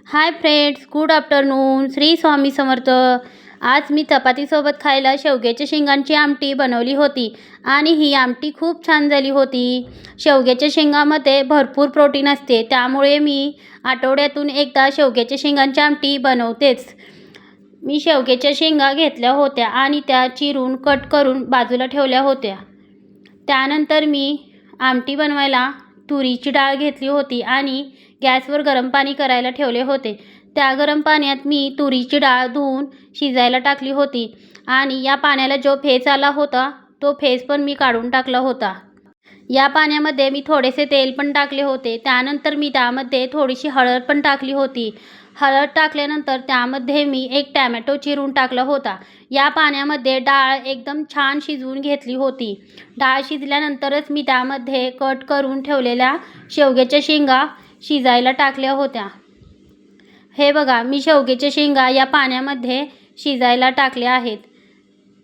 हाय friends, good afternoon. Shri Swami Samarth. आज मी चपातीसोबत खायला शेवग्याच्या शेंगांची आमटी बनवली होती आणि ही आमटी खूप छान झाली होती. शेवग्याच्या शेंगामध्ये भरपूर प्रोटीन असते, त्यामुळे मी आठवड्यातून एकदा शेवग्याच्या शेंगांची आमटी बनवतेच. मी शेवग्याच्या शेंगा घेतल्या होत्या आणि त्या चिरून कट करून बाजूला ठेवल्या होत्या. त्यानंतर मी आमटी बनवायला तुरीची डाळ घेतली होती आणि गॅसवर गरम पाणी करायला ठेवले होते. त्या गरम पाण्यात मी तुरीची डाळ धुवून शिजायला टाकली होती आणि या पाण्याला जो फेस आला होता तो फेस पण मी काढून टाकला होता. या पाण्यामध्ये मी थोडेसे तेल पण टाकले होते. त्यानंतर मी त्यामध्ये थोडीशी हळद पण टाकली होती. हळद टाकल्यानंतर त्यामध्ये मी एक टॅमॅटो चिरून टाकला होता. या पाण्यामध्ये डाळ एकदम छान शिजवून घेतली होती. डाळ शिजल्यानंतरच मी त्यामध्ये कट करून ठेवलेल्या शेवग्याच्या शेंगा शिजायला टाकल्या होत्या. हे बघा, मी शेवग्याच्या शेंगा या पाण्यामध्ये शिजायला टाकल्या आहेत.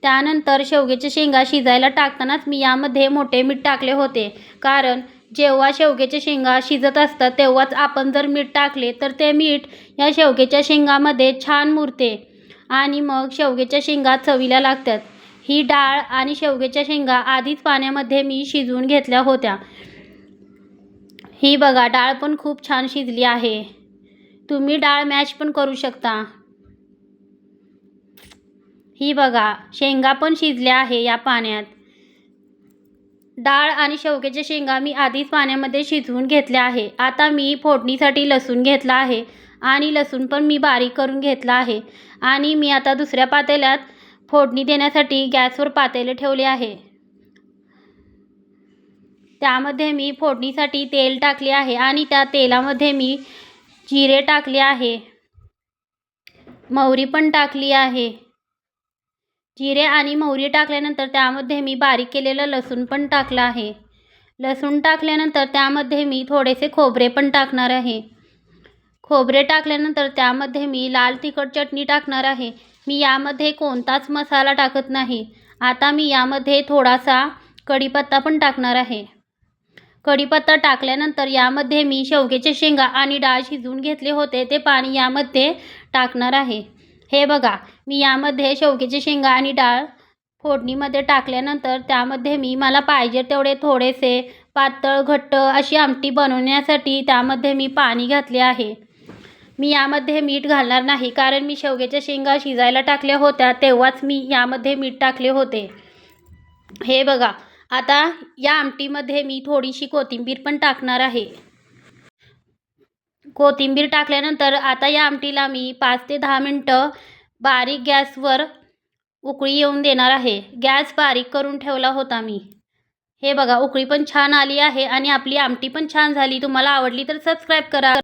त्यानंतर शेवग्याच्या शेंगा शिजायला टाकतानाच मी यामध्ये मोठे मीठ टाकले होते, कारण जेव्हा शेवग्याच्या शेंगा शिजत असतात तेव्हाच आपण जर मीठ टाकले तर ते मीठ या शेवग्याच्या शेंगामध्ये छान मुरते आणि मग शेवग्याच्या शेंगा चवीला लागतात. ही डाळ आणि शेवग्याच्या शेंगा आधीच पाण्यामध्ये मी शिजवून घेतल्या होत्या. ही बघा, डाळ पण खूप छान शिजली आहे. तुम्ही डाळ मॅश पण करू शकता. ही बघा, शेंगा पण शिजल्या आहे या पाण्यात. डाळ आणि शेवग्याच्या शेंगा मी आधीच पाण्यामध्ये शिजवून घेतल्या आहे. आता मी फोडणीसाठी लसूण घेतला आहे आणि लसूण पण मी बारीक करून घेतला आहे आणि मी आता दुसऱ्या पातेल्यात फोडणी देण्यासाठी गॅसवर पातेले ठेवले आहे. त्यामध्ये मी फोडणीसाठी तेल टाकले आहे आणि त्या तेलामध्ये मी जिरे टाकले आहे, मोहरी पण टाकली आहे. जिरे आणि मोहरी टाकल्यानंतर त्यामध्ये मी बारीक केलेलं लसूण पण टाकलं आहे. लसूण टाकल्यानंतर त्यामध्ये मी थोडेसे खोबरे पण टाकणार आहे. खोबरे टाकल्यानंतर त्यामध्ये मी लाल तिखट चटणी टाकणार आहे. मी यामध्ये कोणताच मसाला टाकत नाही. आता मी यामध्ये थोडासा कढीपत्ता पण टाकणार आहे. कढीपत्ता टाकल्यानंतर यामध्ये मी शेवग्याच्या शेंगा आणि डाळ शिजवून घेतले होते ते पाणी यामध्ये टाकणार आहे. हे बघा, मी यामध्ये शेवग्याच्या शेंगा आणि डाळ फोडणीमध्ये टाकल्यानंतर त्यामध्ये मला पाहिजे तेवढे थोडेसे पातळ घट्ट अशी आमटी बनवण्यासाठी त्यामध्ये मी पाणी घातले आहे. मी यामध्ये मीठ घालणार नाही, कारण मी शेवग्याच्या शेंगा शिजायला टाकल्या होत्या तेव्हाच मी यामध्ये मीठ टाकले होते. हे बघा, आता या आमटीमध्ये मी थोडीशी कोथिंबीर पण टाकणार आहे. कोथिंबीर टाकल्यानंतर आता या आमटीला मी 5 ते 10 मिनटं बारीक गॅसवर उकळी येऊन देणार आहे. गॅस बारीक करून ठेवला होता मी. हे बघा, उकळी पण छान आली आहे आणि आपली आमटी पण छान झाली. तुम्हाला आवडली तर सबस्क्राईब करा.